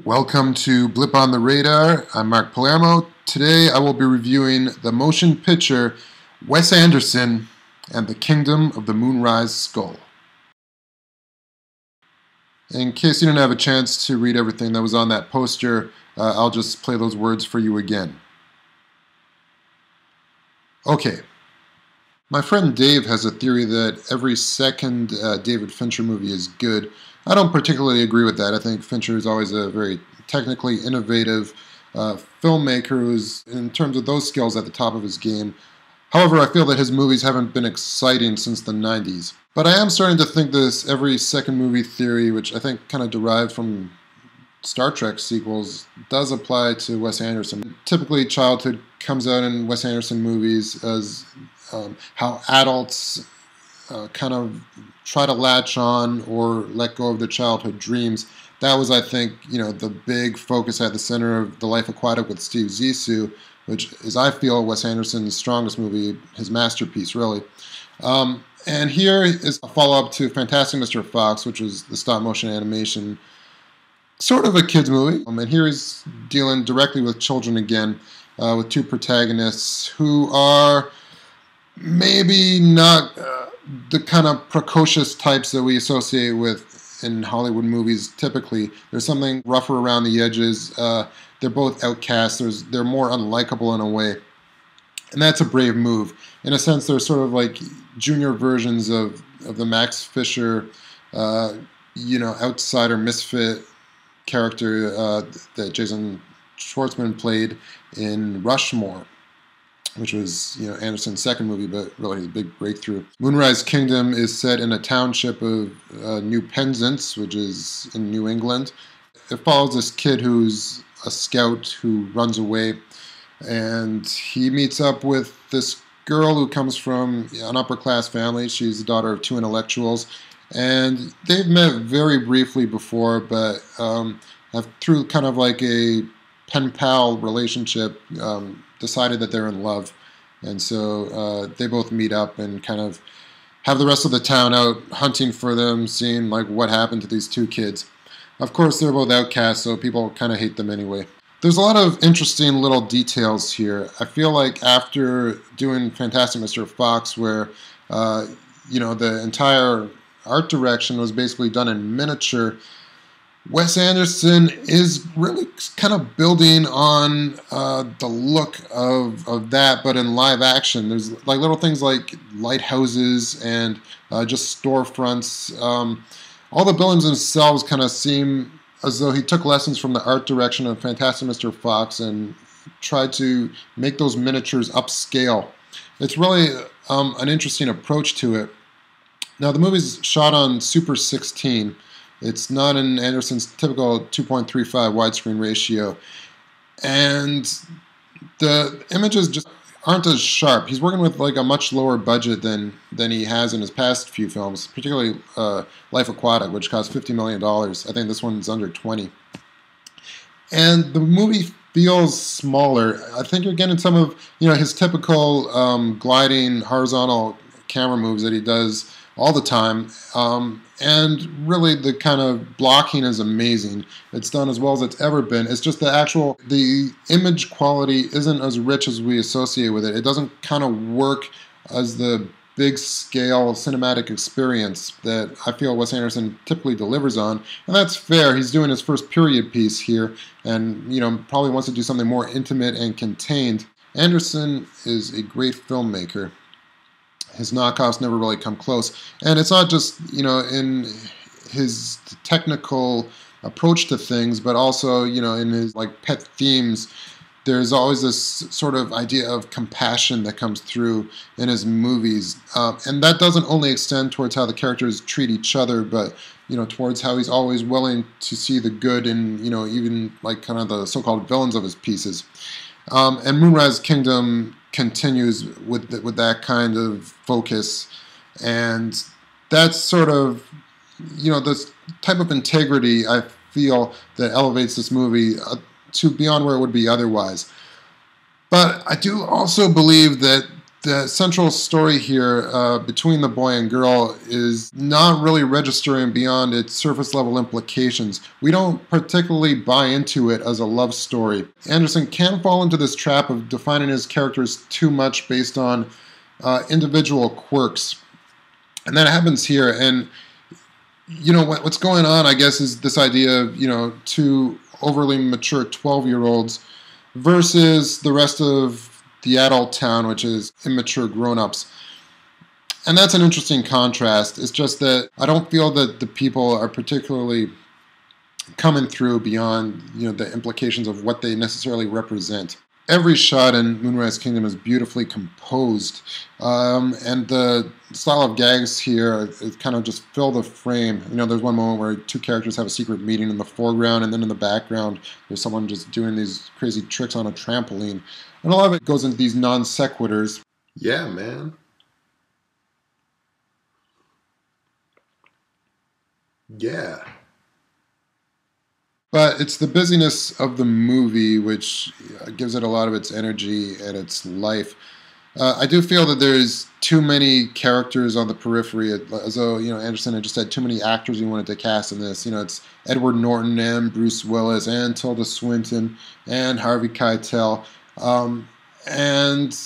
Welcome to Blip on the Radar. I'm Mark Palermo. Today I will be reviewing the motion picture Wes Anderson and the Kingdom of the Moonrise Skull. In case you didn't have a chance to read everything that was on that poster, I'll just play those words for you again. Okay. My friend Dave has a theory that every second David Fincher movie is good. I don't particularly agree with that. I think Fincher is always a very technically innovative filmmaker who's, in terms of those skills, at the top of his game. However, I feel that his movies haven't been exciting since the 90s. But I am starting to think this every second movie theory, which I think kind of derived from Star Trek sequels, does apply to Wes Anderson. Typically, childhood comes out in Wes Anderson movies as how adults kind of try to latch on or let go of their childhood dreams. That was, I think, the big focus at the center of The Life Aquatic with Steve Zissou, which is, I feel, Wes Anderson's strongest movie, his masterpiece, really. And here is a follow-up to Fantastic Mr. Fox, which was the stop-motion animation, sort of a kid's movie. And here he's dealing directly with children again, with two protagonists who are maybe not the kind of precocious types that we associate with in Hollywood movies typically. There's something rougher around the edges. They're both outcasts. They're more unlikable in a way. And that's a brave move. In a sense, they're sort of like junior versions of the Max Fisher, outsider, misfit character that Jason Schwartzman played in Rushmore, which was Anderson's second movie, but really a big breakthrough. Moonrise Kingdom is set in a township of New Penzance, which is in New England. It follows this kid who's a scout who runs away, and he meets up with this girl who comes from an upper-class family. She's the daughter of two intellectuals, and they've met very briefly before, but have, through kind of like a pen-pal relationship, decided that they're in love. And so they both meet up and kind of have the rest of the town out hunting for them, seeing like what happened to these two kids. Of course, they're both outcasts, so people kind of hate them anyway. There's a lot of interesting little details here. I feel like after doing Fantastic Mr. Fox, where the entire art direction was basically done in miniature, Wes Anderson is really kind of building on the look of that, but in live action. There's like little things like lighthouses and just storefronts. All the buildings themselves kind of seem as though he took lessons from the art direction of Fantastic Mr. Fox and tried to make those miniatures upscale. It's really an interesting approach to it. Now, the movie's shot on Super 16. It's not in Anderson's typical 2.35 widescreen ratio. And the images just aren't as sharp. He's working with like a much lower budget than he has in his past few films, particularly Life Aquatic, which cost $50 million. I think this one's under 20. And the movie feels smaller. I think you're getting some of his typical gliding horizontal camera moves that he does all the time. And really the kind of blocking is amazing. It's done as well as it's ever been. It's just the image quality isn't as rich as we associate with it. It doesn't kind of work as the big scale cinematic experience that I feel Wes Anderson typically delivers on. And that's fair. He's doing his first period piece here and probably wants to do something more intimate and contained. Anderson is a great filmmaker. His knockoffs never really come close. And it's not just, in his technical approach to things, but also, in his like pet themes. There's always this sort of idea of compassion that comes through in his movies. And that doesn't only extend towards how the characters treat each other, but, towards how he's always willing to see the good in, even like kind of the so-called villains of his pieces. And Moonrise Kingdom continues with that kind of focus, and that's sort of this type of integrity I feel that elevates this movie to beyond where it would be otherwise. But I do also believe that the central story here between the boy and girl is not really registering beyond its surface level implications. We don't particularly buy into it as a love story. Anderson can fall into this trap of defining his characters too much based on individual quirks. And that happens here. And, you know, what's going on, I guess, is this idea of, you know, two overly mature 12-year-olds versus the rest of the adult town, which is immature grown-ups. And that's an interesting contrast. It's just that I don't feel that the people are particularly coming through beyond, you know, the implications of what they necessarily represent. Every shot in Moonrise Kingdom is beautifully composed, and the style of gags here it kind of just fill the frame. You know, there's one moment where two characters have a secret meeting in the foreground, and then in the background there's someone just doing these crazy tricks on a trampoline. And a lot of it goes into these non sequiturs. Yeah, man. Yeah. But it's the busyness of the movie which gives it a lot of its energy and its life. I do feel that there's too many characters on the periphery, as though, you know, Anderson had just had too many actors he wanted to cast in this. You know, it's Edward Norton and Bruce Willis and Tilda Swinton and Harvey Keitel. And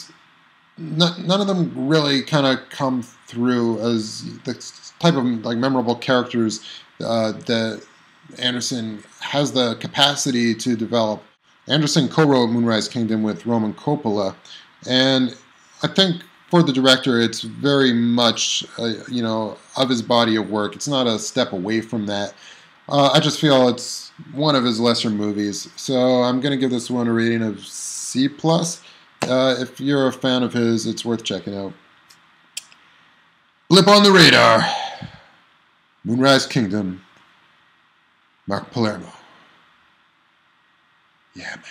none of them really kind of come through as the type of like memorable characters that Anderson has the capacity to develop. Anderson co-wrote Moonrise Kingdom with Roman Coppola, and I think for the director it's very much you know, of his body of work. It's not a step away from that. I just feel it's one of his lesser movies, so I'm going to give this one a rating of C+. If you're a fan of his, it's worth checking out. Blip on the radar. Moonrise Kingdom. Mark Palermo. Yeah, man.